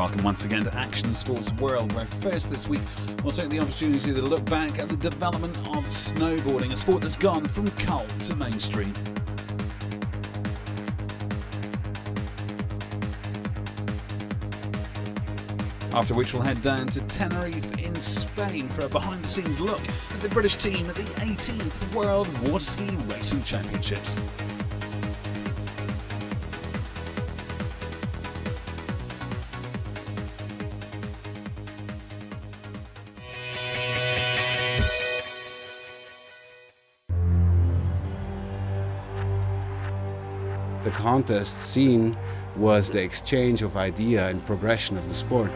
Welcome once again to Action Sports World, where first this week we'll take the opportunity to look back at the development of snowboarding, a sport that's gone from cult to mainstream. After which we'll head down to Tenerife in Spain for a behind-the-scenes look at the British team at the 18th World Waterski Racing Championships. The contest scene was the exchange of idea and progression of the sport.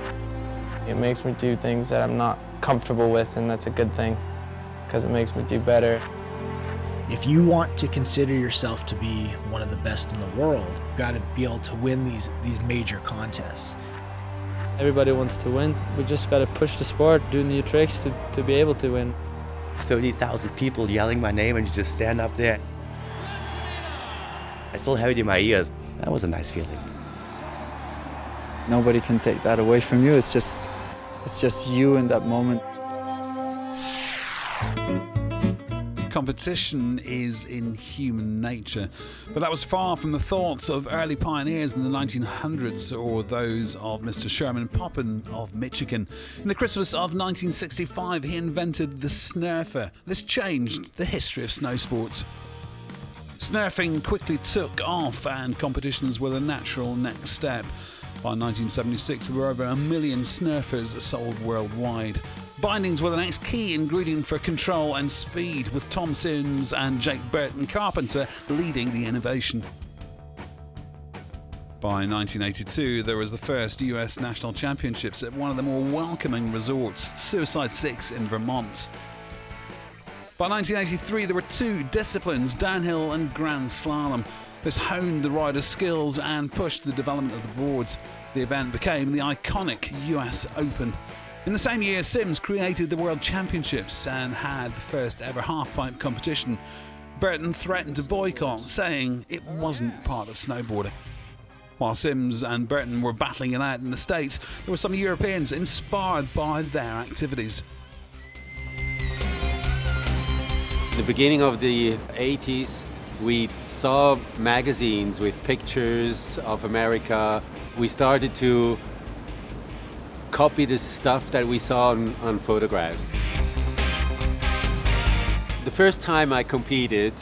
It makes me do things that I'm not comfortable with, and that's a good thing because it makes me do better. If you want to consider yourself to be one of the best in the world, you've got to be able to win these major contests. Everybody wants to win. We just got to push the sport, do new tricks to be able to win. 30,000 people yelling my name and you just stand up there. I still have it in my ears. That was a nice feeling. Nobody can take that away from you. It's just you in that moment. Competition is in human nature, but that was far from the thoughts of early pioneers in the 1900s or those of Mr. Sherman Poppin of Michigan. In the Christmas of 1965, he invented the snurfer. This changed the history of snow sports. Snurfing quickly took off and competitions were the natural next step. By 1976, there were over 1 million snurfers sold worldwide. Bindings were the next key ingredient for control and speed, with Tom Sims and Jake Burton Carpenter leading the innovation. By 1982, there was the first US National Championships at one of the more welcoming resorts, Suicide Six in Vermont. By 1983, there were two disciplines, downhill and grand slalom. This honed the riders' skills and pushed the development of the boards. The event became the iconic US Open. In the same year, Sims created the World Championships and had the first ever half-pipe competition. Burton threatened to boycott, saying it wasn't part of snowboarding. While Sims and Burton were battling it out in the States, there were some Europeans inspired by their activities. In the beginning of the 80s, we saw magazines with pictures of America. We started to copy the stuff that we saw on photographs. The first time I competed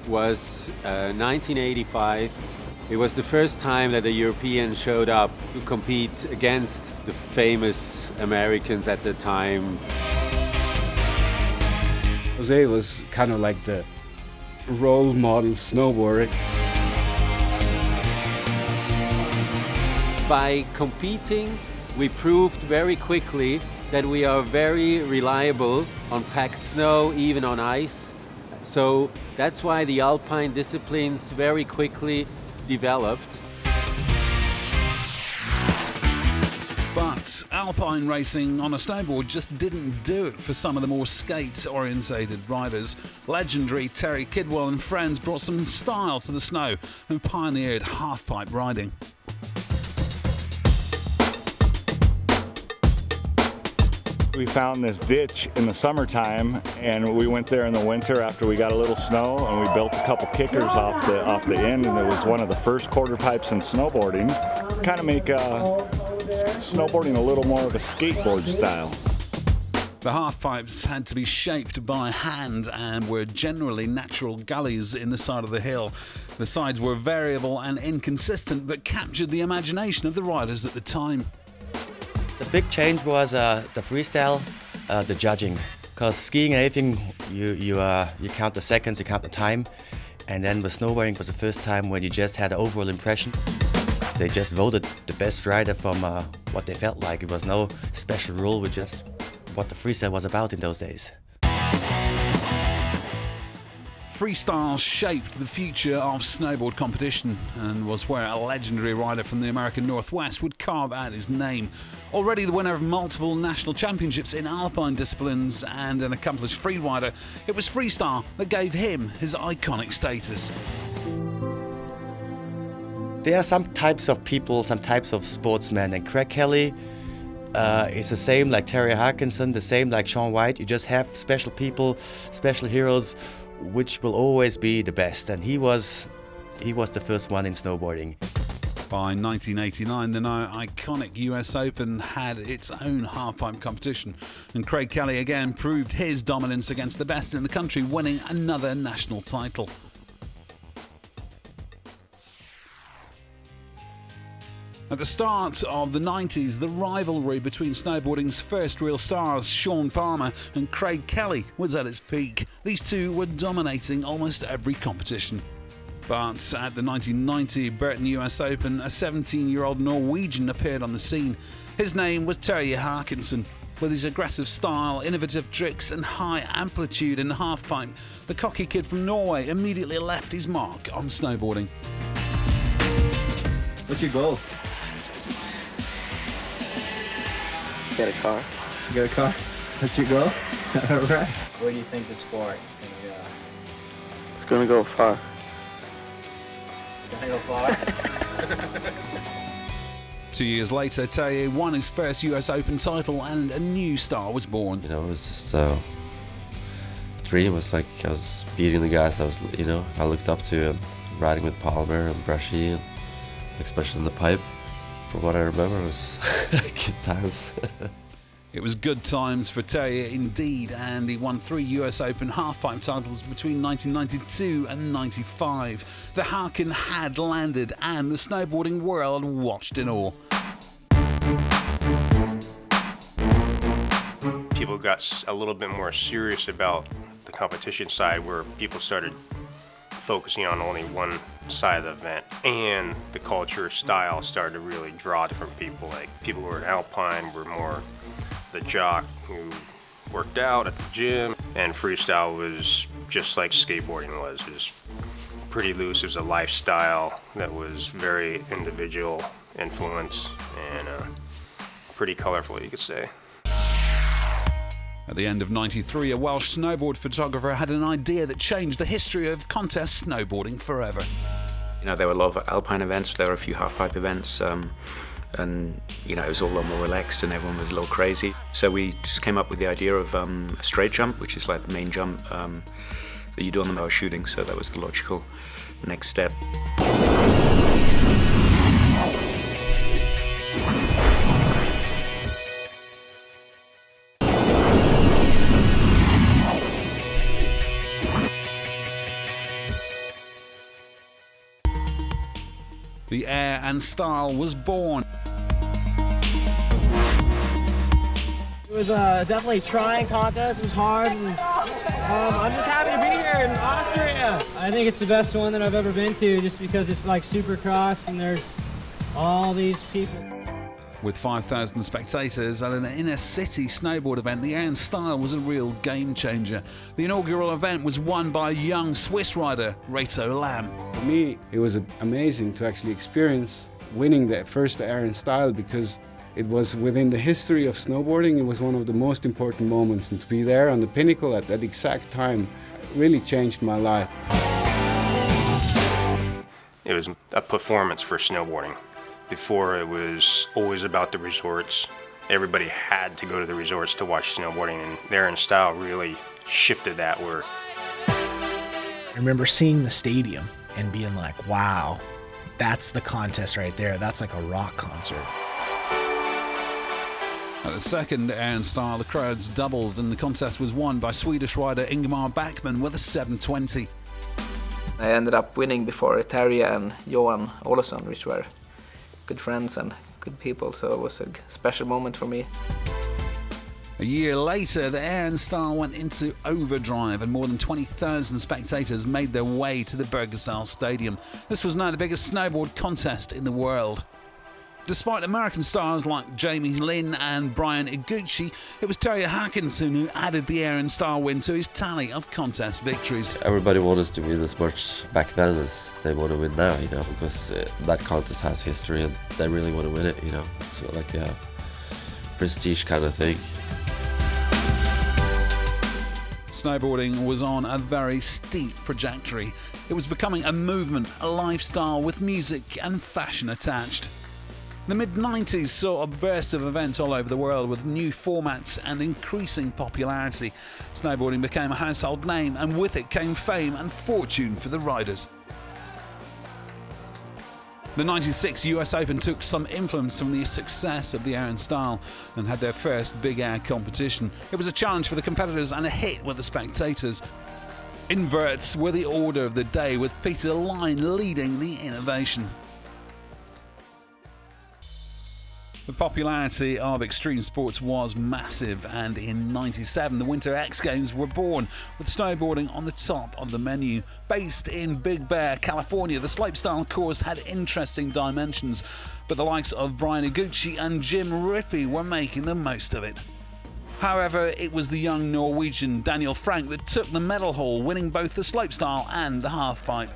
was 1985. It was the first time that a European showed up to compete against the famous Americans at the time. Jose was kind of like the role model snowboarder. By competing, we proved very quickly that we are very reliable on packed snow, even on ice. So that's why the alpine disciplines very quickly developed. But alpine racing on a snowboard just didn't do it for some of the more skate-orientated riders. Legendary Terry Kidwell and friends brought some style to the snow and pioneered half-pipe riding. We found this ditch in the summertime, and we went there in the winter after we got a little snow, and we built a couple kickers off the end, and it was one of the first quarter pipes in snowboarding. Kind of make snowboarding a little more of a skateboard style. The half-pipes had to be shaped by hand and were generally natural gullies in the side of the hill. The sides were variable and inconsistent, but captured the imagination of the riders at the time. The big change was the freestyle, the judging. Because skiing and everything, you count the seconds, you count the time. And then with snowboarding, it was the first time when you just had an overall impression. They just voted the best rider from what they felt like. It was no special rule, with just what the freestyle was about in those days. Freestyle shaped the future of snowboard competition and was where a legendary rider from the American Northwest would carve out his name. Already the winner of multiple national championships in alpine disciplines and an accomplished free rider, it was freestyle that gave him his iconic status. There are some types of people, some types of sportsmen, and Craig Kelly is the same like Terry Harkinson, the same like Shaun White. You just have special people, special heroes, which will always be the best. And he was the first one in snowboarding. By 1989, the now iconic US Open had its own halfpipe competition, and Craig Kelly again proved his dominance against the best in the country, winning another national title. At the start of the 90s, the rivalry between snowboarding's first real stars, Sean Palmer and Craig Kelly, was at its peak. These two were dominating almost every competition. But at the 1990 Burton US Open, a 17-year-old Norwegian appeared on the scene. His name was Terje Harkinson. With his aggressive style, innovative tricks and high amplitude in the halfpipe, the cocky kid from Norway immediately left his mark on snowboarding. What's your goal? Get a car. You got a car? What's your goal? All right. Where do you think the sport is going to go? It's going to go far. It's going to go far? 2 years later, Terje won his first US Open title and a new star was born. You know, it was just dream. Was like I was beating the guys I looked up to, and riding with Palmer and Brushy, and especially in the pipe. From what I remember, it was good times. It was good times for Terje indeed, and he won 3 US Open halfpipe titles between 1992 and 95. The Harkin had landed, and the snowboarding world watched in awe. People got a little bit more serious about the competition side, where people started focusing on only one side of the event, and the culture style started to really draw different people. Like people who were in Alpine were more the jock who worked out at the gym, and freestyle was just like skateboarding was. It was pretty loose. It was a lifestyle that was very individual influence and pretty colorful, you could say. At the end of '93, a Welsh snowboard photographer had an idea that changed the history of contest snowboarding forever. You know, there were a lot of alpine events, there were a few half-pipe events, and you know, it was all a lot more relaxed and everyone was a little crazy. So we just came up with the idea of a straight jump, which is like the main jump that you do on the power shooting, so that was the logical next step. The air and style was born. It was definitely a trying contest. It was hard, and I'm just happy to be here in Austria. I think it's the best one that I've ever been to, just because it's like Supercross and there's all these people. With 5,000 spectators at an inner-city snowboard event, the air and style was a real game-changer. The inaugural event was won by a young Swiss rider, Reto Lam. For me, it was amazing to actually experience winning the first air and style, because it was within the history of snowboarding. It was one of the most important moments, and to be there on the pinnacle at that exact time really changed my life. It was a performance for snowboarding. Before, it was always about the resorts. Everybody had to go to the resorts to watch snowboarding, and Air and Style really shifted that. Where I remember seeing the stadium and being like, wow, that's the contest right there. That's like a rock concert. At the second Air and Style, the crowds doubled, and the contest was won by Swedish rider Ingemar Backman with a 720. I ended up winning before Terje and Johan Olsson, which were good friends and good people, so it was a special moment for me. A year later, the Air and Style went into overdrive, and more than 20,000 spectators made their way to the Bergensal Stadium. This was now the biggest snowboard contest in the world. Despite American stars like Jamie Lynn and Brian Iguchi, it was Terje Harkinson who added the Air and Style win to his tally of contest victories. Everybody wanted to win as much back then as they want to win now, you know, because that contest has history and they really want to win it, you know. It's like a prestige kind of thing. Snowboarding was on a very steep trajectory. It was becoming a movement, a lifestyle with music and fashion attached. The mid-90s saw a burst of events all over the world with new formats and increasing popularity. Snowboarding became a household name, and with it came fame and fortune for the riders. The '96 US Open took some influence from the success of the air and style and had their first big air competition. It was a challenge for the competitors and a hit with the spectators. Inverts were the order of the day, with Peter Line leading the innovation. The popularity of extreme sports was massive, and in '97 the Winter X Games were born, with snowboarding on the top of the menu. Based in Big Bear, California, the slopestyle course had interesting dimensions, but the likes of Brian Iguchi and Jim Rippey were making the most of it. However, it was the young Norwegian Daniel Frank that took the medal haul, winning both the slopestyle and the halfpipe.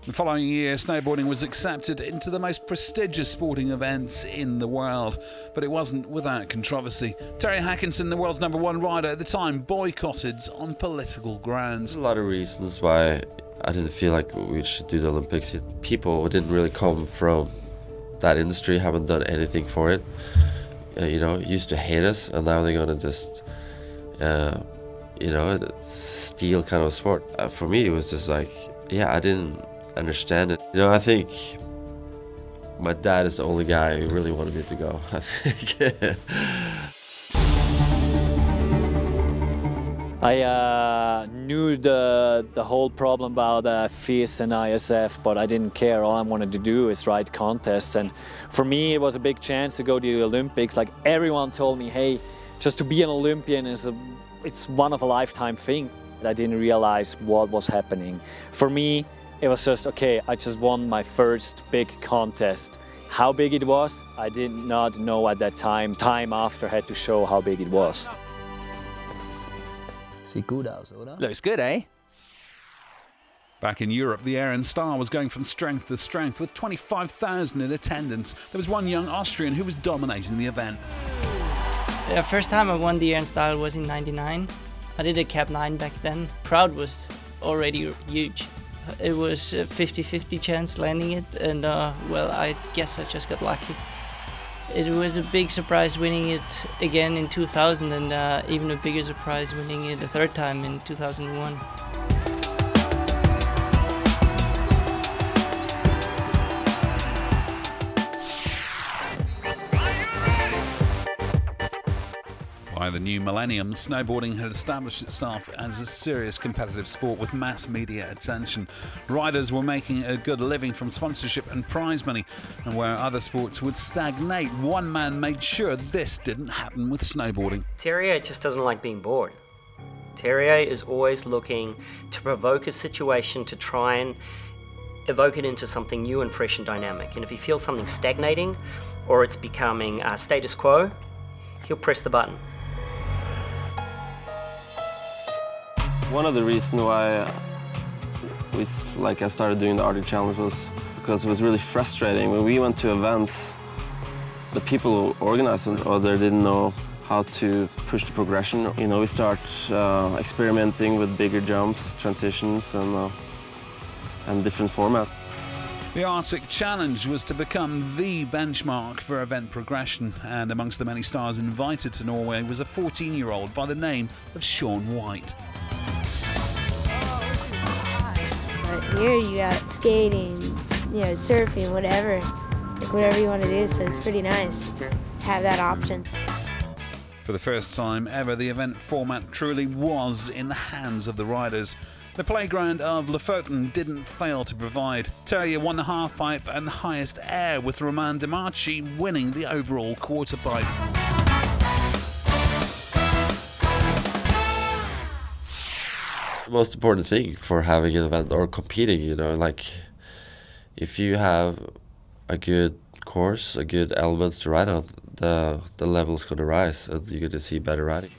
The following year, snowboarding was accepted into the most prestigious sporting events in the world, but it wasn't without controversy. Terry Hackinson, the world's #1 rider at the time, boycotted on political grounds. There's a lot of reasons why I didn't feel like we should do the Olympics. People who didn't really come from that industry, haven't done anything for it, used to hate us, and now they're gonna just, steal kind of a sport. For me, it was just like, yeah, I didn't understand it. I think my dad is the only guy who really wanted me to go, I think. I knew the whole problem about FIS and ISF, but I didn't care. All I wanted to do is ride contests, and for me it was a big chance to go to the Olympics. Like, everyone told me, hey, just to be an Olympian it's one of a lifetime thing. I didn't realize what was happening. For me, it was just, okay, I just won my first big contest. How big it was, I did not know at that time. Time after had to show how big it was. Looks good, eh? Back in Europe, the Air and Star was going from strength to strength with 25,000 in attendance. There was one young Austrian who was dominating the event. The first time I won the Air and Style was in '99. I did a Cap 9 back then. Crowd was already huge. It was a 50-50 chance landing it, and well, I guess I just got lucky. It was a big surprise winning it again in 2000, and even a bigger surprise winning it a third time in 2001. By the new millennium, snowboarding had established itself as a serious competitive sport with mass media attention. Riders were making a good living from sponsorship and prize money, and where other sports would stagnate, one man made sure this didn't happen with snowboarding. Terrier just doesn't like being bored. Terrier is always looking to provoke a situation to try and evoke it into something new and fresh and dynamic. And if he feels something stagnating or it's becoming status quo, he'll press the button. One of the reasons why I started doing the Arctic Challenge was because it was really frustrating. When we went to events, the people who organized them they didn't know how to push the progression. We start experimenting with bigger jumps, transitions, and different formats. The Arctic Challenge was to become the benchmark for event progression, and amongst the many stars invited to Norway was a 14-year-old by the name of Sean White. Here you got skating, surfing, whatever you want to do, so it's pretty nice to have that option. For the first time ever, the event format truly was in the hands of the riders. The playground of Lofoten didn't fail to provide. Terrier won the halfpipe and the highest air, with Roman Dimarchi winning the overall quarterpipe. The most important thing for having an event or competing, if you have a good course, a good elements to ride on, the level's going to rise and you're going to see better riding.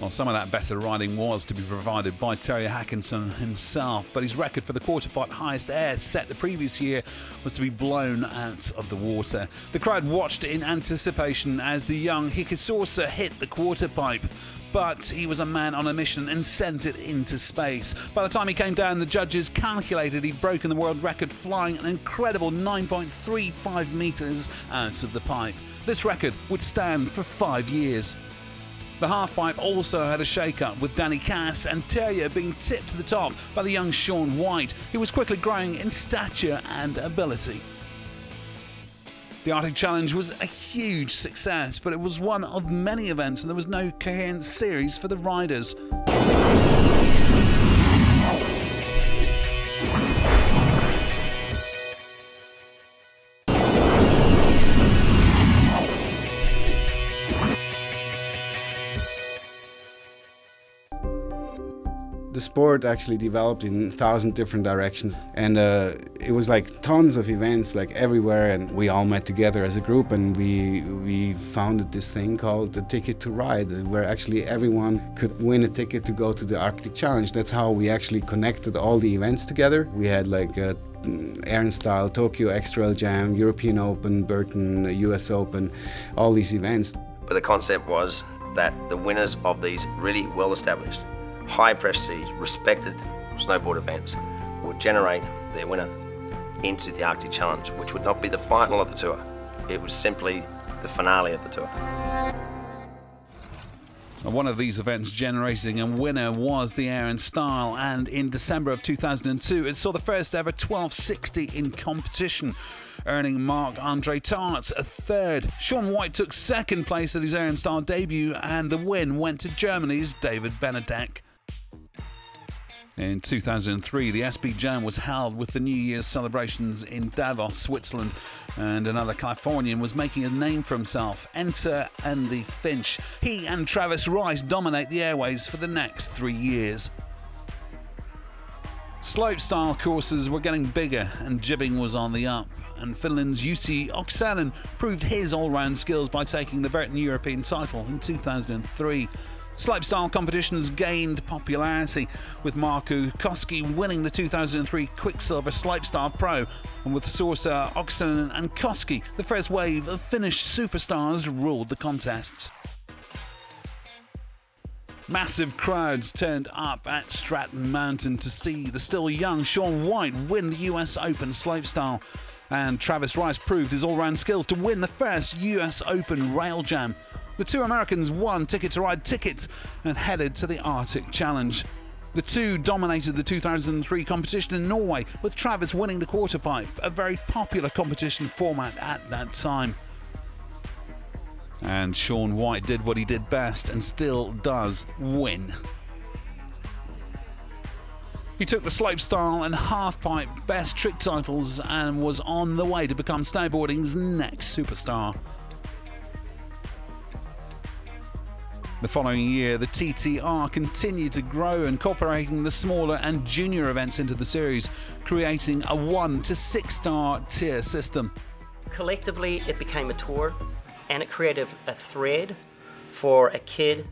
Well, some of that better riding was to be provided by Terje Haakonsen himself, but his record for the quarterpipe highest air set the previous year was to be blown out of the water. The crowd watched in anticipation as the young E04 hit the quarterpipe, but he was a man on a mission and sent it into space. By the time he came down, the judges calculated he'd broken the world record, flying an incredible 9.35 metres out of the pipe. This record would stand for 5 years. The halfpipe also had a shake-up, with Danny Cass and Terje being tipped to the top by the young Shaun White, who was quickly growing in stature and ability. The Arctic Challenge was a huge success, but it was one of many events and there was no coherent series for the riders. The sport actually developed in 1,000 different directions, and it was like tons of events like everywhere, and we all met together as a group and we founded this thing called the Ticket to Ride, where actually everyone could win a ticket to go to the Arctic Challenge. That's how we actually connected all the events together. We had like Air and Style, Tokyo X-Trail Jam, European Open, Burton, US Open, all these events. But the concept was that the winners of these really well-established, high prestige, respected snowboard events would generate their winner into the Arctic Challenge, which would not be the final of the tour. It was simply the finale of the tour. One of these events generating a winner was the Air and Style, and in December of 2002 it saw the first ever 1260 in competition, earning Marc-Andre Tarts a third. Shaun White took second place at his Air and Style debut, and the win went to Germany's David Benedek. In 2003, the SB Jam was held with the New Year's celebrations in Davos, Switzerland, and another Californian was making a name for himself. Enter Andy Finch. He and Travis Rice dominate the airways for the next 3 years. Slopestyle courses were getting bigger and jibbing was on the up, and Finland's Jussi Oksanen proved his all-round skills by taking the Burton European title in 2003. Slopestyle competitions gained popularity, with Markku Koski winning the 2003 Quicksilver Slopestyle Pro, and with Sorsa, Oksanen and Koski, the first wave of Finnish superstars ruled the contests. Massive crowds turned up at Stratton Mountain to see the still young Shaun White win the US Open Slopestyle, and Travis Rice proved his all-round skills to win the first US Open Rail Jam. The two Americans won Ticket to Ride tickets and headed to the Arctic Challenge. The two dominated the 2003 competition in Norway, with Travis winning the quarterpipe, a very popular competition format at that time. And Shaun White did what he did best and still does: win. He took the slopestyle and halfpipe best trick titles and was on the way to become snowboarding's next superstar. The following year, the TTR continued to grow, incorporating the smaller and junior events into the series, creating a 1 to 6 star tier system. Collectively, it became a tour, and it created a thread for a kid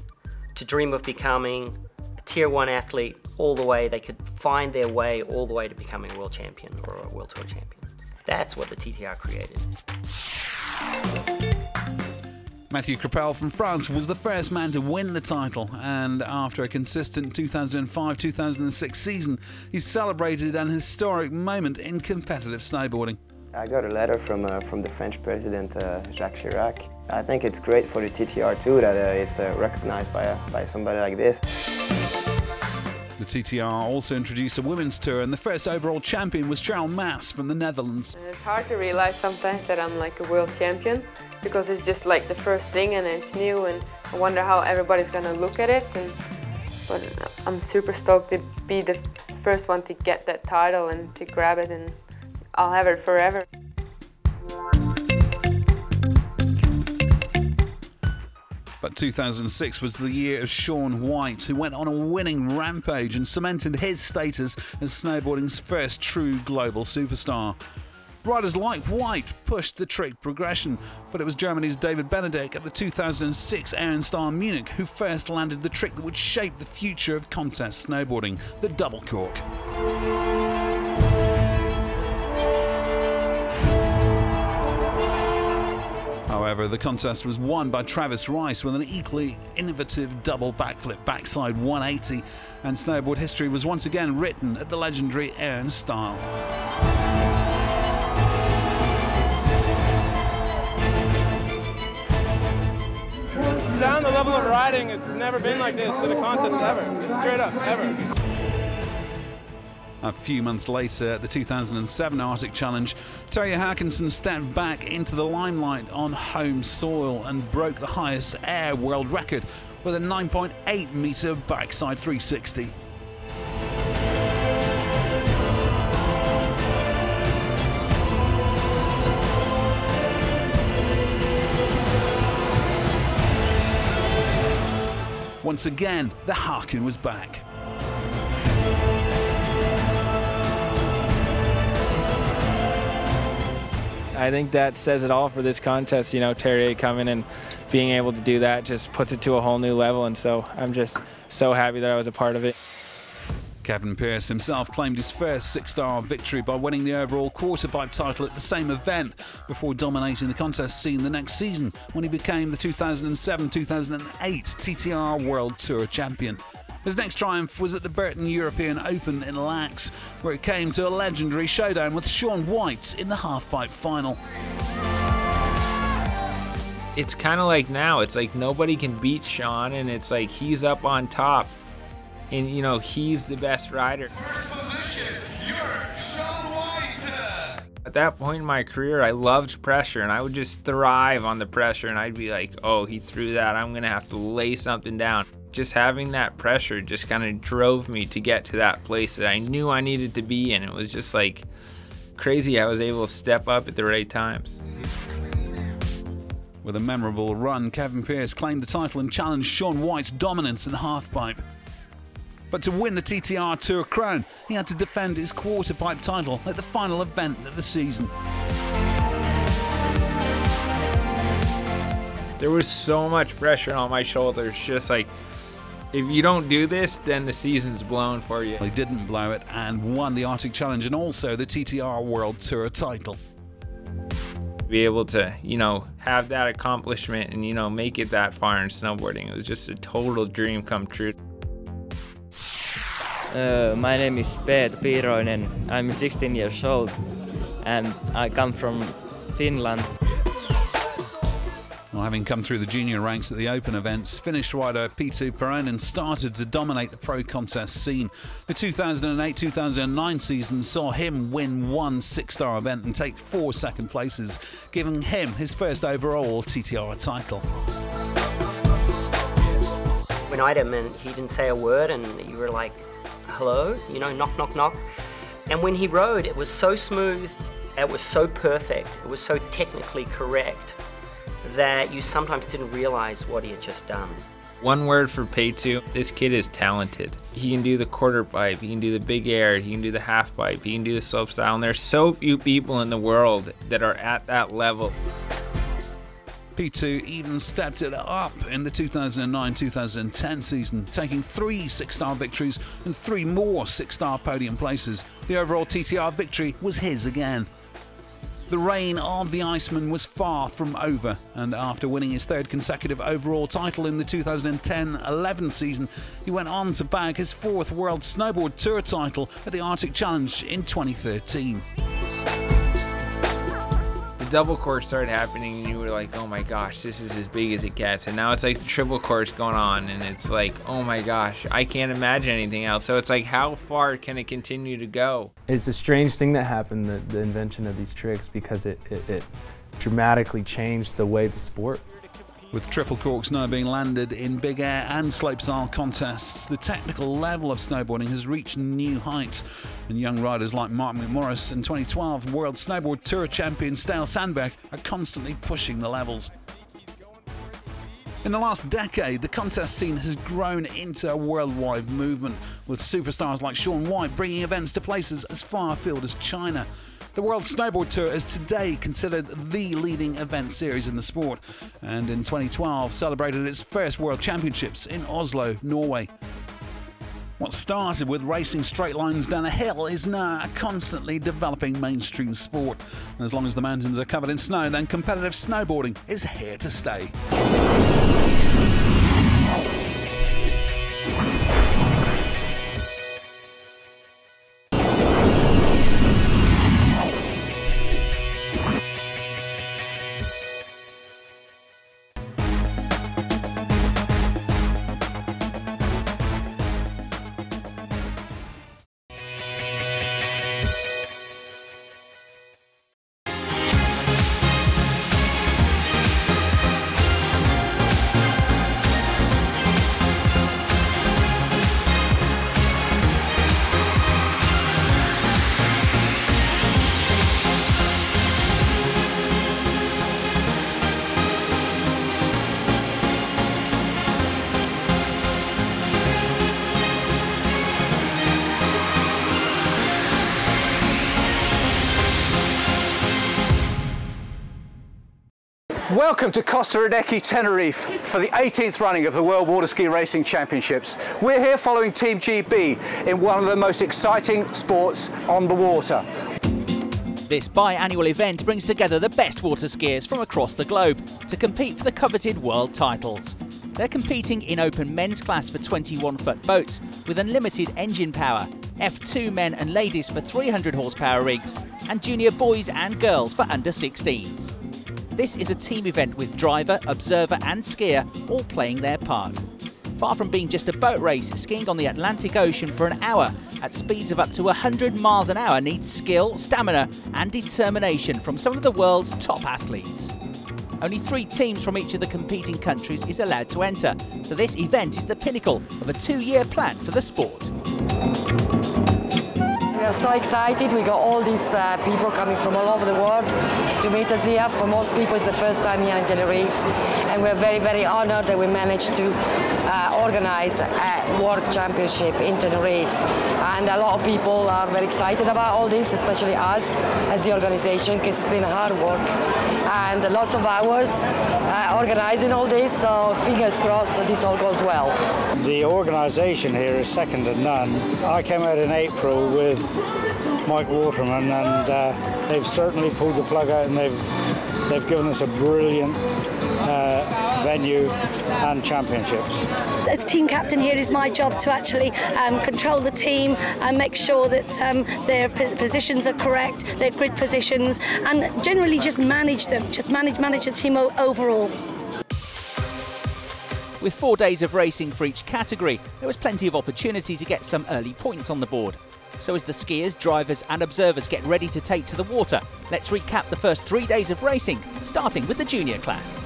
to dream of becoming a tier 1 athlete all the way. They could find their way all the way to becoming a world champion or a world tour champion. That's what the TTR created. Mathieu Crépel from France was the first man to win the title, and after a consistent 2005-2006 season, he celebrated an historic moment in competitive snowboarding. I got a letter from the French president, Jacques Chirac. I think it's great for the TTR too that it's recognized by somebody like this. The TTR also introduced a women's tour, and the first overall champion was Cheryl Maas from the Netherlands. It's hard to realize sometimes that I'm like a world champion, because it's just like the first thing and it's new, and I wonder how everybody's gonna look at it. But I'm super stoked to be the first one to get that title and to grab it, and I'll have it forever. But 2006 was the year of Shaun White, who went on a winning rampage and cemented his status as snowboarding's first true global superstar. Riders like White pushed the trick progression, but it was Germany's David Benedek at the 2006 Ehrenstall Munich who first landed the trick that would shape the future of contest snowboarding, the double cork. However, the contest was won by Travis Rice with an equally innovative double backflip backside 180, and snowboard history was once again written at the legendary Ehrenstall. Down the level of riding, it's never been like this in a contest ever. Just straight up, ever. A few months later, at the 2007 Arctic Challenge, Terje Håkansson stepped back into the limelight on home soil and broke the highest air world record with a 9.8 metre backside 360. Once again, the Haken was back. I think that says it all for this contest. You know, Terje coming and being able to do that just puts it to a whole new level, and so I'm just so happy that I was a part of it. Kevin Pearce himself claimed his first six-star victory by winning the overall quarterpipe title at the same event before dominating the contest scene the next season when he became the 2007-2008 TTR World Tour champion. His next triumph was at the Burton European Open in Lax, where it came to a legendary showdown with Shaun White in the halfpipe final. It's kind of like now, it's like nobody can beat Shaun, and it's like he's up on top. And, you know, he's the best rider. First position, you're Shaun White. At that point in my career, I loved pressure, and I would just thrive on the pressure, and I'd be like, oh, he threw that, I'm going to have to lay something down. Just having that pressure just kind of drove me to get to that place that I knew I needed to be in. It was just like crazy. I was able to step up at the right times. With a memorable run, Kevin Pearce claimed the title and challenged Shaun White's dominance in the halfpipe. But to win the TTR Tour crown, he had to defend his quarterpipe title at the final event of the season. There was so much pressure on my shoulders, just like, if you don't do this, then the season's blown for you. He didn't blow it and won the Arctic Challenge and also the TTR World Tour title. Be able to, you know, have that accomplishment and, you know, make it that far in snowboarding, it was just a total dream come true. My name is Peet Piiroinen. I'm 16 years old and I come from Finland. Well, having come through the junior ranks at the Open events, Finnish rider P2 Peronen started to dominate the pro contest scene. The 2008-2009 season saw him win one six-star event and take 4 second places, giving him his first overall TTR title. When I met him and he didn't say a word and you were like, hello, you know, knock, knock, knock. And when he rode, it was so smooth, it was so perfect, it was so technically correct that you sometimes didn't realize what he had just done. One word for P2, this kid is talented. He can do the quarter pipe, he can do the big air, he can do the half pipe, he can do the slopestyle, and there's so few people in the world that are at that level. P2 even stepped it up in the 2009-2010 season, taking 3 six-star victories and 3 more six-star podium places. The overall TTR victory was his again. The reign of the Iceman was far from over, and after winning his 3rd consecutive overall title in the 2010-11 season, he went on to bag his 4th World Snowboard Tour title at the Arctic Challenge in 2013. The double course started happening and you were like, oh my gosh, this is as big as it gets. And now it's like the triple course going on and it's like, oh my gosh, I can't imagine anything else. So it's like, how far can it continue to go? It's a strange thing that happened, the invention of these tricks, because it dramatically changed the way the sport. With triple corks now being landed in big air and slopestyle contests, the technical level of snowboarding has reached new heights, and young riders like Mark McMorris and 2012 World Snowboard Tour champion Stale Sandberg are constantly pushing the levels. In the last decade, the contest scene has grown into a worldwide movement, with superstars like Shaun White bringing events to places as far afield as China. The World Snowboard Tour is today considered the leading event series in the sport, and in 2012 celebrated its first World Championships in Oslo, Norway. What started with racing straight lines down a hill is now a constantly developing mainstream sport. And as long as the mountains are covered in snow, then competitive snowboarding is here to stay. Welcome to Costa Ridechi, Tenerife for the 18th running of the World Water Ski Racing Championships. We're here following Team GB in one of the most exciting sports on the water. This biannual event brings together the best water skiers from across the globe to compete for the coveted world titles. They're competing in open men's class for 21-foot boats with unlimited engine power, F2 men and ladies for 300 horsepower rigs, and junior boys and girls for under 16s. This is a team event with driver, observer and skier all playing their part. Far from being just a boat race, skiing on the Atlantic Ocean for an hour at speeds of up to 100 miles an hour needs skill, stamina and determination from some of the world's top athletes. Only 3 teams from each of the competing countries is allowed to enter, so this event is the pinnacle of a 2-year plan for the sport. We are so excited. We got all these people coming from all over the world to meet us here. For most people, it's the first time here in Tenerife, and we're very, very honored that we managed to organize a World Championship in Tenerife. And a lot of people are very excited about all this, especially us as the organization, because it's been hard work and lots of hours organizing all this. So fingers crossed that this all goes well. The organisation here is second to none. I came out in April with Mike Waterman, and they've certainly pulled the plug out, and they've given us a brilliant venue and championships. As team captain here, is my job to actually control the team and make sure that their positions are correct, their grid positions, and generally just manage them, just manage the team overall. With 4 days of racing for each category, there was plenty of opportunity to get some early points on the board. So as the skiers, drivers and observers get ready to take to the water, let's recap the first 3 days of racing, starting with the junior class.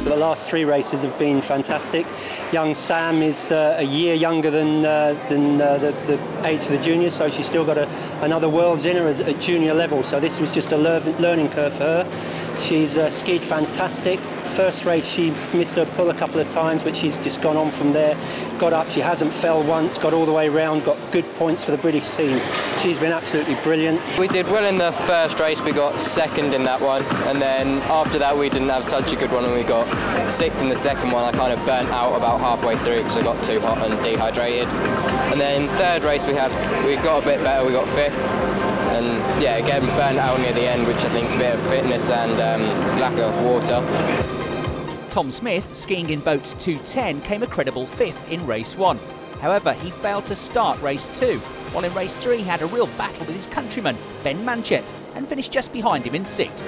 The last 3 races have been fantastic. Young Sam is a year younger than the age for the juniors, so she's still got another world's in her at junior level. So this was just a learning curve for her. She's skied fantastic. First race she missed her pull a couple of times, but she's just gone on from there. Got up, she hasn't fell once, got all the way round, got good points for the British team. She's been absolutely brilliant. We did well in the first race, we got second in that one, and then after that we didn't have such a good one and we got sixth in the second one. I kind of burnt out about halfway through because I got too hot and dehydrated. And then third race we got a bit better, we got fifth. And yeah, again burnt out near the end, which I think is a bit of fitness and lack of water. Tom Smith, skiing in boat 210, came a credible 5th in race 1. However, he failed to start race 2, while in race 3 he had a real battle with his countryman, Ben Manchet, and finished just behind him in 6th.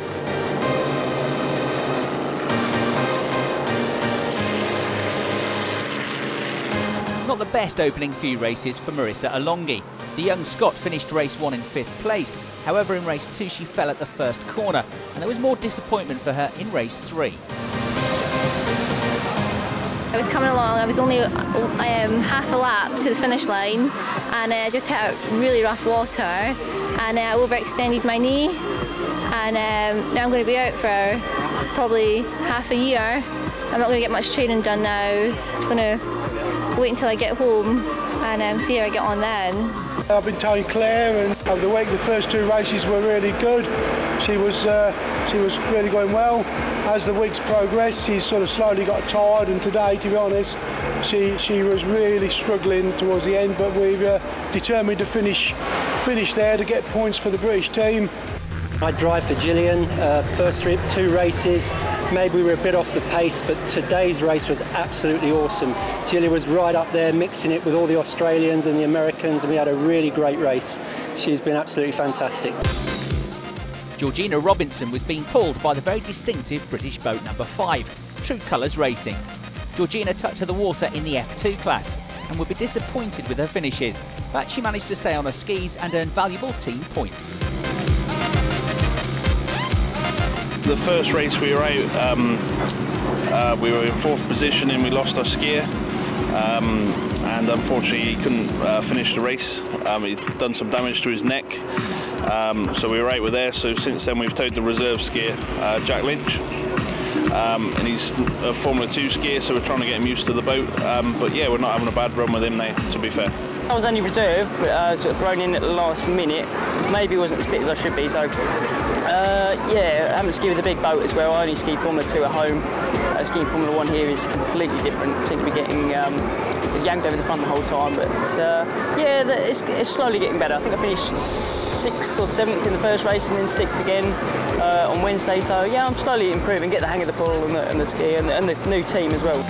Not the best opening few races for Marissa Alongi. The young Scot finished race 1 in 5th place. However, in race 2 she fell at the first corner, and there was more disappointment for her in race 3. I was coming along, I was only half a lap to the finish line, and I just hit really rough water, and I overextended my knee, and now I'm going to be out for probably half a year. I'm not going to get much training done now. I'm going to wait until I get home and see how I get on then. I've been towing Claire, and over the week the first 2 races were really good. She was really going well. As the weeks progressed, she sort of slowly got tired, and today, to be honest, she was really struggling towards the end, but we were determined to finish there to get points for the British team. I drive for Gillian, first 2 races, maybe we were a bit off the pace, but today's race was absolutely awesome. Gillian was right up there mixing it with all the Australians and the Americans, and we had a really great race. She's been absolutely fantastic. Georgina Robinson was being pulled by the very distinctive British boat number 5, True Colours Racing. Georgina took to the water in the F2 class and would be disappointed with her finishes, but she managed to stay on her skis and earn valuable team points. The first race we were out, we were in 4th position and we lost our skier, and unfortunately he couldn't finish the race. He'd done some damage to his neck, so we were out with there. So since then we've towed the reserve skier, Jack Lynch, and he's a Formula 2 skier, so we're trying to get him used to the boat. But yeah, we're not having a bad run with him now, to be fair. I was only reserve, sort of thrown in at the last minute. Maybe wasn't as fit as I should be, so yeah, I haven't skied with a big boat as well. I only ski Formula 2 at home. Skiing Formula 1 here is completely different. Seem to be getting yanked over the front the whole time, but yeah, it's slowly getting better. I think I finished 6th or 7th in the first race and then 6th again on Wednesday, so yeah, I'm slowly improving, get the hang of the pull and the ski and the new team as well.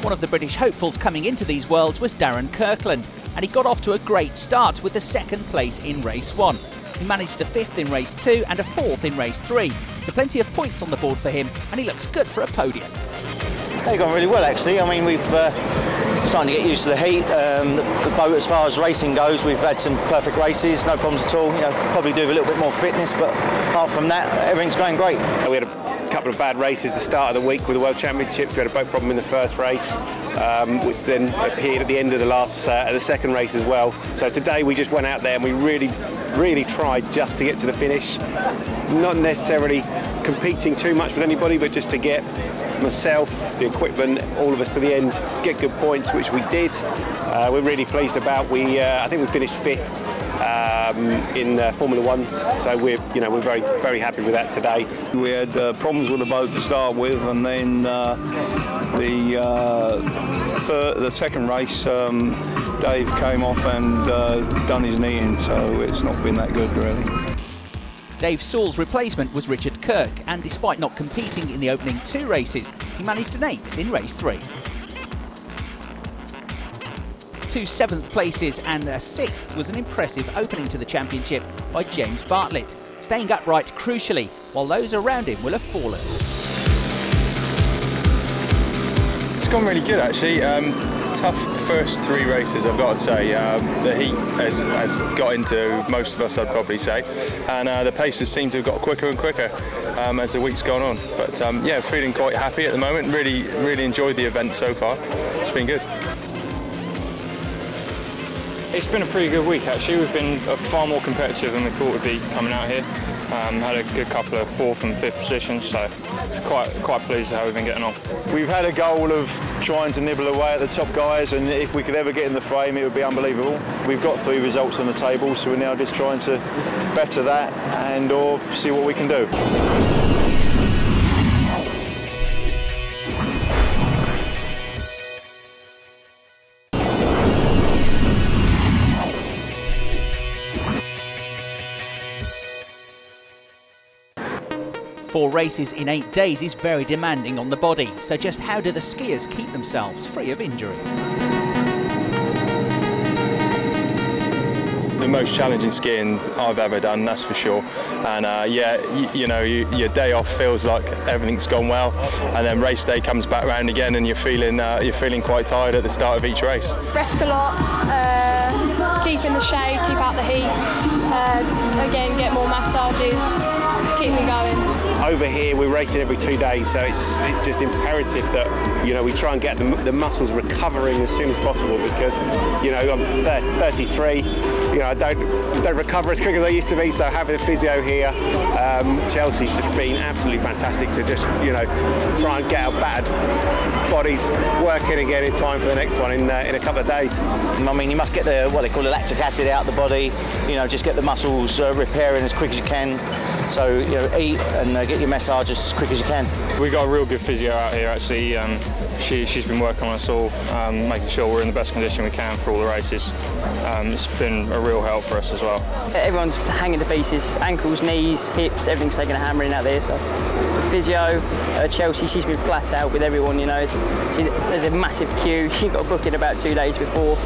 One of the British hopefuls coming into these Worlds was Darren Kirkland, and he got off to a great start with the 2nd place in race 1. He managed a 5th in race 2 and a 4th in race 3, so plenty of points on the board for him, and he looks good for a podium. They've gone really well actually. I mean, we've starting to get used to the heat. The boat, as far as racing goes, we've had some perfect races, no problems at all. You know, probably do a little bit more fitness, but apart from that, everything's going great. We had a couple of bad races at the start of the week with the World Championships. We had a boat problem in the first race, which then appeared at the end of the the second race as well. So today we just went out there and we really tried just to get to the finish. Not necessarily competing too much with anybody, but just to get myself, the equipment, all of us to the end, get good points, which we did. We're really pleased about. I think we finished 5th in Formula 1, so we're very happy with that today. We had problems with the boat to start with, and then the second race, Dave came off and done his knee in, so it's not been that good really. Dave Saul's replacement was Richard Kirk, and despite not competing in the opening 2 races, he managed an 8th in race 3. 2 7th places and a 6th was an impressive opening to the championship by James Bartlett, staying upright crucially, while those around him will have fallen. It's gone really good actually. Tough first 3 races, I've got to say. The heat has got into most of us, I'd probably say, and the paces seem to have got quicker and quicker as the week's gone on. But yeah, feeling quite happy at the moment. Really enjoyed the event so far. It's been good. It's been a pretty good week actually. We've been far more competitive than we thought we'd be coming out here. Had a good couple of 4th and 5th positions, so quite pleased with how we've been getting on. We've had a goal of trying to nibble away at the top guys, and if we could ever get in the frame, it would be unbelievable. We've got 3 results on the table, so we're now just trying to better that or see what we can do. Four races in 8 days is very demanding on the body, so just how do the skiers keep themselves free of injury? The most challenging skiing I've ever done, that's for sure. And yeah, your day off feels like everything's gone well, and then race day comes back round again, and you're feeling quite tired at the start of each race. Rest a lot, keep in the shade, keep out the heat. Again, get more massages, keep me going. over here we're racing every 2 days, so it's just imperative that, you know, we try and get the muscles recovering as soon as possible, because, you know, I'm 33, you know, I don't recover as quick as I used to be, so having a physio here, Chelsea's just been absolutely fantastic to just, you know, try and get our battered bodies working again in time for the next one in a couple of days. I mean, you must get the, what they call the lactic acid out of the body, you know, just get the muscles repairing as quick as you can. So, you know, eat and get your massage as quick as you can. We got a real good physio out here, actually. She's been working on us all, making sure we're in the best condition we can for all the races. It's been a real help for us as well. Everyone's hanging to pieces, ankles, knees, hips, everything's taking a hammering out there. So, physio, Chelsea, she's been flat out with everyone, you know. There's a massive queue. She got a booking about 2 days before.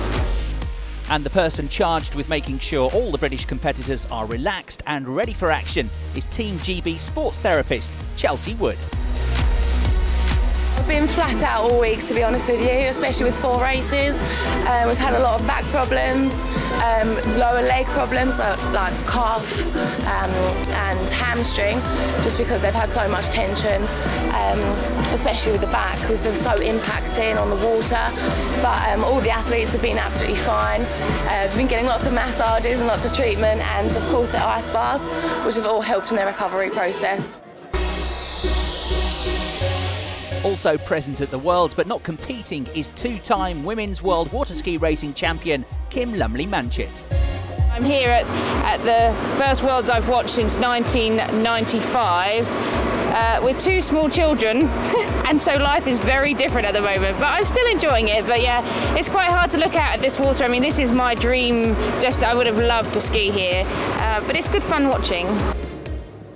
And the person charged with making sure all the British competitors are relaxed and ready for action is Team GB sports therapist Chelsea Wood. I've been flat out all week, to be honest with you, especially with 4 races. We've had a lot of back problems, lower leg problems, like calf and hamstring, just because they've had so much tension, especially with the back, because they're so impacting on the water. But all the athletes have been absolutely fine. We've been getting lots of massages and lots of treatment, and of course the ice baths, which have all helped in their recovery process. Also present at the Worlds but not competing is 2-time Women's World Water Ski Racing Champion Kim Lumley-Manchett. I'm here at the first Worlds I've watched since 1995 with 2 small children and so life is very different at the moment, but I'm still enjoying it. But yeah, it's quite hard to look out at this water. I mean, this is my dream destination. I would have loved to ski here, but it's good fun watching.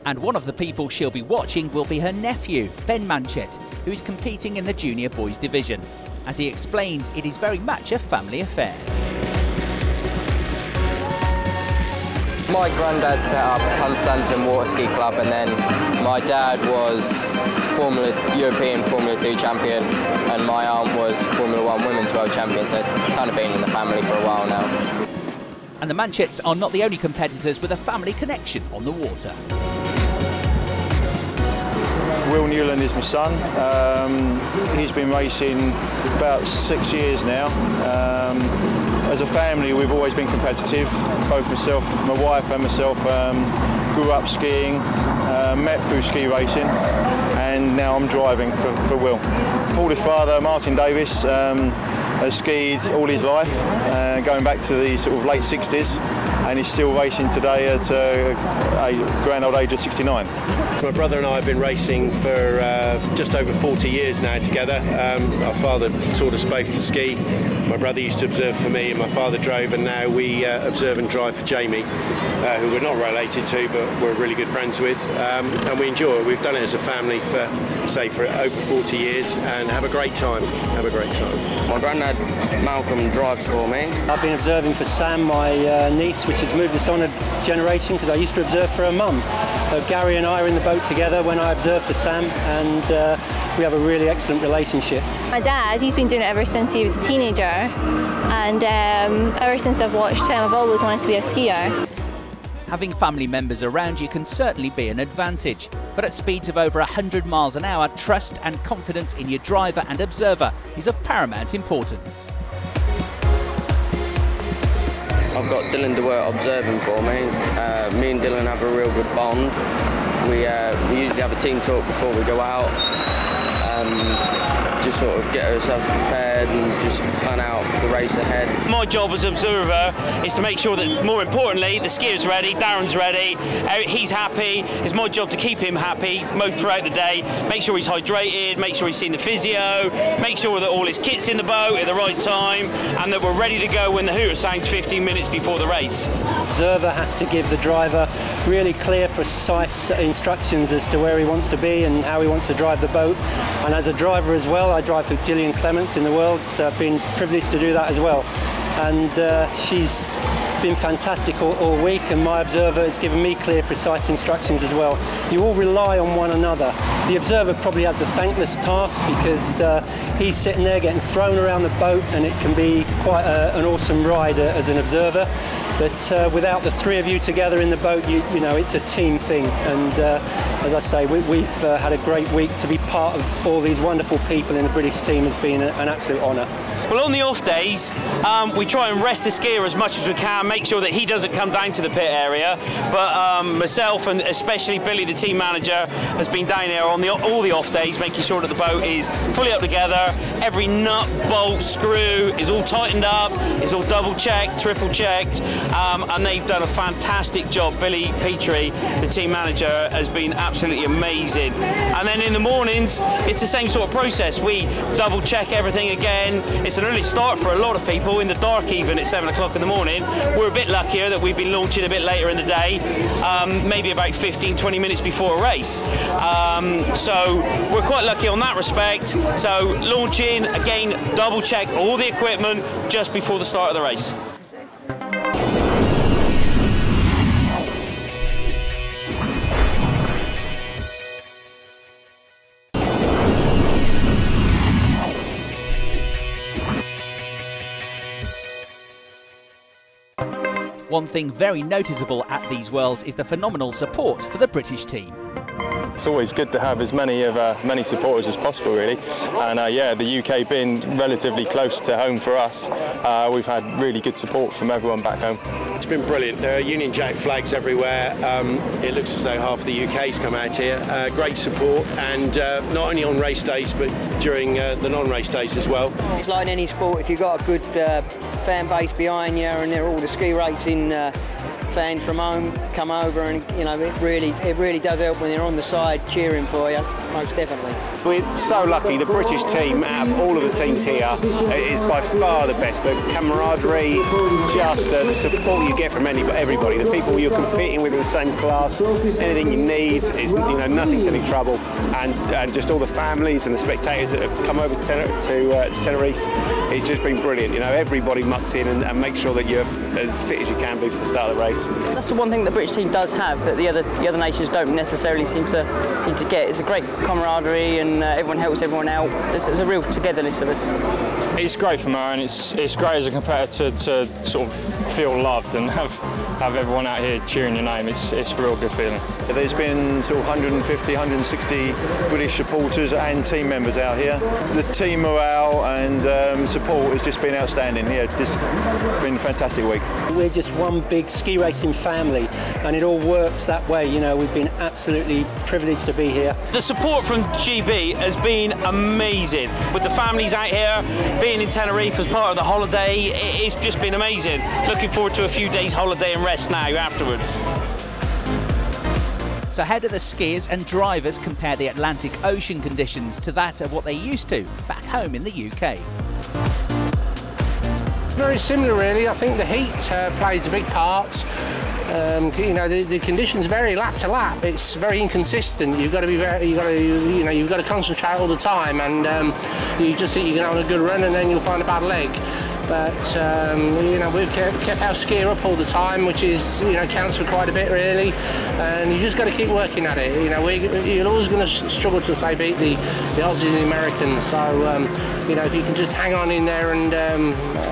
And one of the people she'll be watching will be her nephew, Ben Manchett, who is competing in the junior boys division. As he explains, it is very much a family affair. My granddad set up Hunstanton Water Ski Club, and then my dad was European Formula 2 champion, and my aunt was Formula 1 Women's World Champion, so it's kind of been in the family for a while now. And the Manchetts are not the only competitors with a family connection on the water. Will Newland is my son. He's been racing about 6 years now. As a family, we've always been competitive. Both myself, my wife and myself grew up skiing, met through ski racing, and now I'm driving for Will. Paulie's father, Martin Davis, has skied all his life, going back to the sort of late 60s, and he's still racing today at a grand old age of 69. My brother and I have been racing for just over 40 years now together. Our father taught us both to ski. My brother used to observe for me and my father drove, and now we observe and drive for Jamie, who we're not related to but we're really good friends with, and we enjoy it. We've done it as a family for over 40 years and have a great time. My granddad Malcolm drives for me. I've been observing for Sam, my niece, which has moved us on a generation because I used to observe for her mum. So Gary and I are in the boat together when I observe for Sam, and we have a really excellent relationship. My dad, he's been doing it ever since he was a teenager, and ever since I've watched him, I've always wanted to be a skier. Having family members around you can certainly be an advantage, but at speeds of over 100 miles an hour, trust and confidence in your driver and observer is of paramount importance. I've got Dylan DeWert observing for me. Me and Dylan have a real good bond. We usually have a team talk before we go out. Just sort of get ourselves prepared and just plan out the race ahead. My job as observer is to make sure that, more importantly, the skier's ready, Darren's ready, he's happy. It's my job to keep him happy most throughout the day, make sure he's hydrated, make sure he's seen the physio, make sure that all his kit's in the boat at the right time, and that we're ready to go when the hooter sounds 15 minutes before the race. Observer has to give the driver really clear, precise instructions as to where he wants to be and how he wants to drive the boat. And as a driver as well, I drive with Gillian Clements in the Worlds. I've been privileged to do that as well. And she's been fantastic all week, and my observer has given me clear, precise instructions as well. You all rely on one another. The observer probably has a thankless task because he's sitting there getting thrown around the boat, and it can be quite an awesome ride as an observer. But without the three of you together in the boat, you know, it's a team thing. And as I say, we've had a great week. To be part of all these wonderful people in the British team has been an absolute honour. Well, on the off days, we try and rest the skier as much as we can, make sure that he doesn't come down to the pit area. But myself and especially Billy, the team manager, has been down there on all the off days, making sure that the boat is fully up together. Every nut, bolt, screw is all tightened up, it's all double checked, triple checked, and they've done a fantastic job. Billy Petrie, the team manager, has been absolutely amazing. And then in the mornings, it's the same sort of process. We double check everything again. It's an early start for a lot of people, in the dark even at 7 o'clock in the morning. We're a bit luckier that we've been launching a bit later in the day, maybe about 15-20 minutes before a race. So we're quite lucky on that respect. So launching, again, double check all the equipment just before the start of the race. One thing very noticeable at these Worlds is the phenomenal support for the British team. It's always good to have as many supporters as possible, really. And yeah, the UK being relatively close to home for us, we've had really good support from everyone back home. It's been brilliant. There are Union Jack flags everywhere. It looks as though half the UK's come out here. Great support, and not only on race days but during the non-race days as well. It's like in any sport, if you've got a good fan base behind you, and they're all the ski racing fans from home come over, and you know, it really does help when they're on the side cheering for you, most definitely. We're so lucky. The British team, out of all of the teams here, is by far the best. The camaraderie, just the support you get from everybody, the people you're competing with in the same class, anything you need is, you know, nothing's any trouble, and just all the families and the spectators that have come over to Tenerife, it's just been brilliant. You know, everybody mucks in and makes sure that you're as fit as you can be for the start of the race. That's the one thing the British team does have that the other nations don't necessarily seem to get. It's a great camaraderie, and everyone helps everyone out. There's a real togetherness of us. It's great for Mo, and it's great as a competitor to sort of feel loved and have everyone out here cheering your name. It's a real good feeling. There's been sort of 150, 160 British supporters and team members out here. The team morale and support has just been outstanding. Yeah, just been a fantastic week. We're just one big ski racing family, and it all works that way. You know, we've been absolutely privileged to be here. The support from GB has been amazing. With the families out here, being in Tenerife as part of the holiday, it's just been amazing. Looking forward to a few days holiday and rest now afterwards. So how do the skiers and drivers compare the Atlantic Ocean conditions to that of what they used to back home in the UK? Very similar, really. I think the heat plays a big part. You know, the conditions vary lap to lap. It's very inconsistent. You've got to you've got to concentrate all the time, and you just think you're going to have a good run, and then you'll find a bad leg. But you know, we've kept our skier up all the time, which is, you know, counts for quite a bit, really. And you just got to keep working at it. You know, you're always going to struggle to say beat the Aussies and the Americans. So you know, if you can just hang on in there and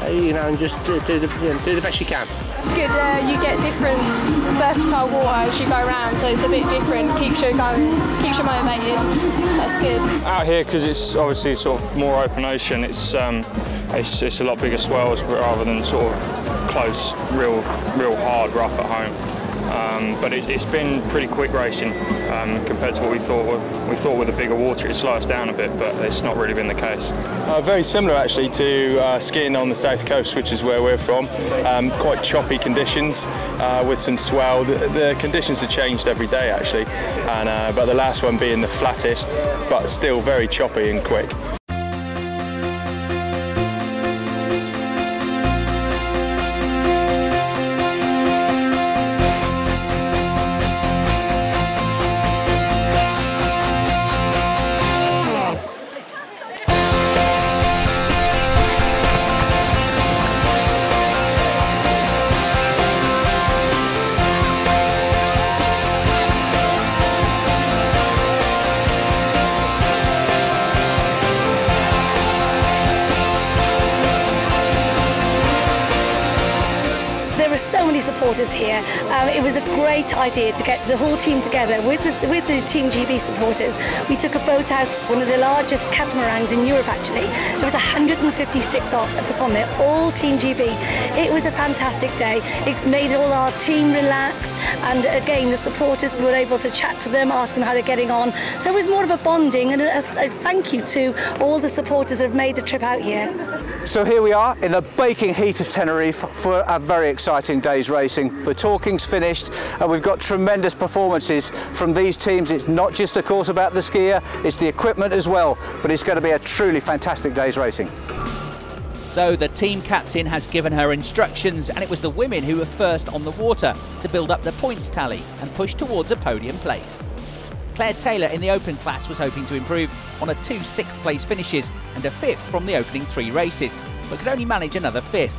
you know, and just do the best you can. It's good. You get different versatile water as you go around, so it's a bit different. Keeps you going, keeps you motivated. That's good. Out here, because it's obviously sort of more open ocean, it's a lot bigger swells rather than sort of close, real hard rough at home. But it's been pretty quick racing compared to what we thought. We thought with the bigger water it'd slow us down a bit, but it's not really been the case. Very similar actually to skiing on the south coast, which is where we're from. Quite choppy conditions with some swell. The conditions have changed every day actually, and but the last one being the flattest, but still very choppy and quick. there were so many supporters here. It was a great idea to get the whole team together with the Team GB supporters. We took a boat out, one of the largest catamarans in Europe actually. There was 156 of us on there, all Team GB. It was a fantastic day. It made all our team relax, and again the supporters were able to chat to them, ask them how they're getting on. So it was more of a bonding and a thank you to all the supporters that have made the trip out here. So here we are in the baking heat of Tenerife for a very exciting day's racing. The talking's finished and we've got tremendous performances from these teams. It's not just of course about the skier, it's the equipment as well, but it's going to be a truly fantastic day's racing. So the team captain has given her instructions, and it was the women who were first on the water to build up the points tally and push towards a podium place. Claire Taylor in the open class was hoping to improve on 2 sixth place finishes and a 5th from the opening 3 races, but could only manage another 5th.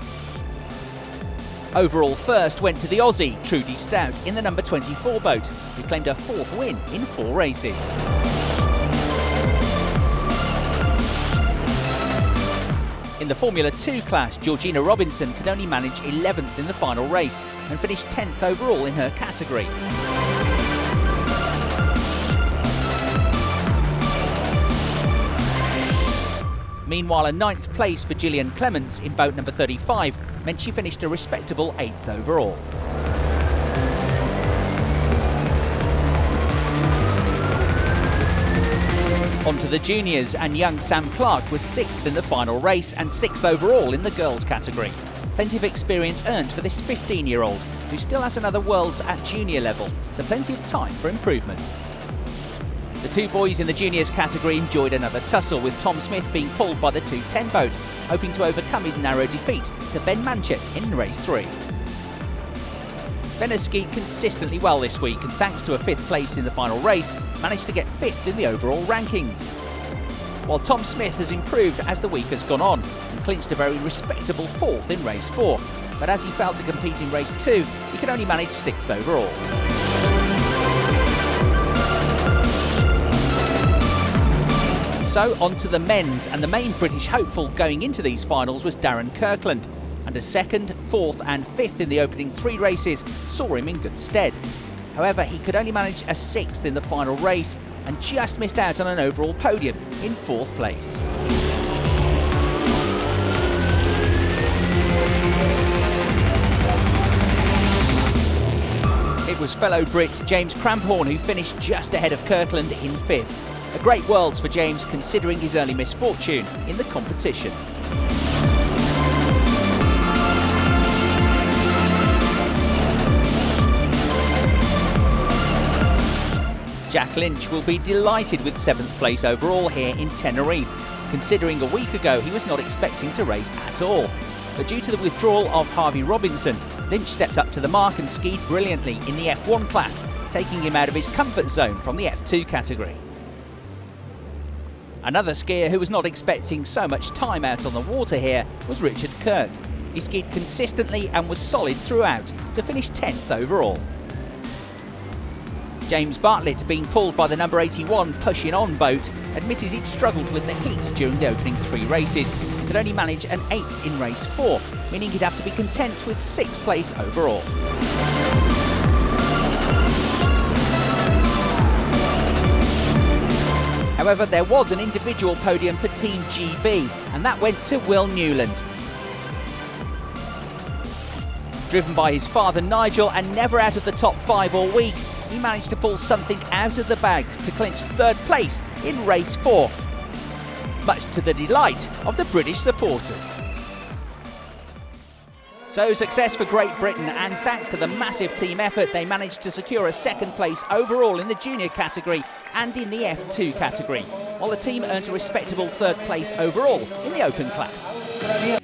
Overall first went to the Aussie, Trudy Stout, in the number 24 boat, who claimed her 4th win in 4 races. In the Formula 2 class, Georgina Robinson could only manage 11th in the final race and finished 10th overall in her category. Meanwhile, a 9th place for Gillian Clements in boat number 35 meant she finished a respectable 8th overall. On to the juniors, and young Sam Clark was 6th in the final race and 6th overall in the girls category. Plenty of experience earned for this 15-year-old, who still has another Worlds at junior level, so plenty of time for improvement. The 2 boys in the juniors category enjoyed another tussle, with Tom Smith being pulled by the 210 boat, hoping to overcome his narrow defeat to Ben Manchet in race 3. Ben has skied consistently well this week, and thanks to a 5th place in the final race, managed to get 5th in the overall rankings. While Tom Smith has improved as the week has gone on and clinched a very respectable 4th in race 4, but as he failed to compete in race 2, he could only manage 6th overall. So on to the men's, and the main British hopeful going into these finals was Darren Kirkland, and a 2nd, 4th and 5th in the opening 3 races saw him in good stead. However, he could only manage a 6th in the final race and just missed out on an overall podium in 4th place. It was fellow Brit James Cramphorn who finished just ahead of Kirkland in 5th. A great Worlds for James considering his early misfortune in the competition. Jack Lynch will be delighted with 7th place overall here in Tenerife, considering a week ago he was not expecting to race at all. But due to the withdrawal of Harvey Robinson, Lynch stepped up to the mark and skied brilliantly in the F1 class, taking him out of his comfort zone from the F2 category. Another skier who was not expecting so much time out on the water here was Richard Kirk. He skied consistently and was solid throughout to finish 10th overall. James Bartlett, being pulled by the number 81 Pushing On boat, admitted he'd struggled with the heat during the opening 3 races, could only manage an 8th in race 4, meaning he'd have to be content with 6th place overall. However, there was an individual podium for Team GB, and that went to Will Newland. Driven by his father Nigel and never out of the top 5 all week, he managed to pull something out of the bag to clinch 3rd place in race 4, much to the delight of the British supporters. So success for Great Britain, and thanks to the massive team effort they managed to secure a 2nd place overall in the junior category and in the F2 category, while the team earned a respectable 3rd place overall in the open class.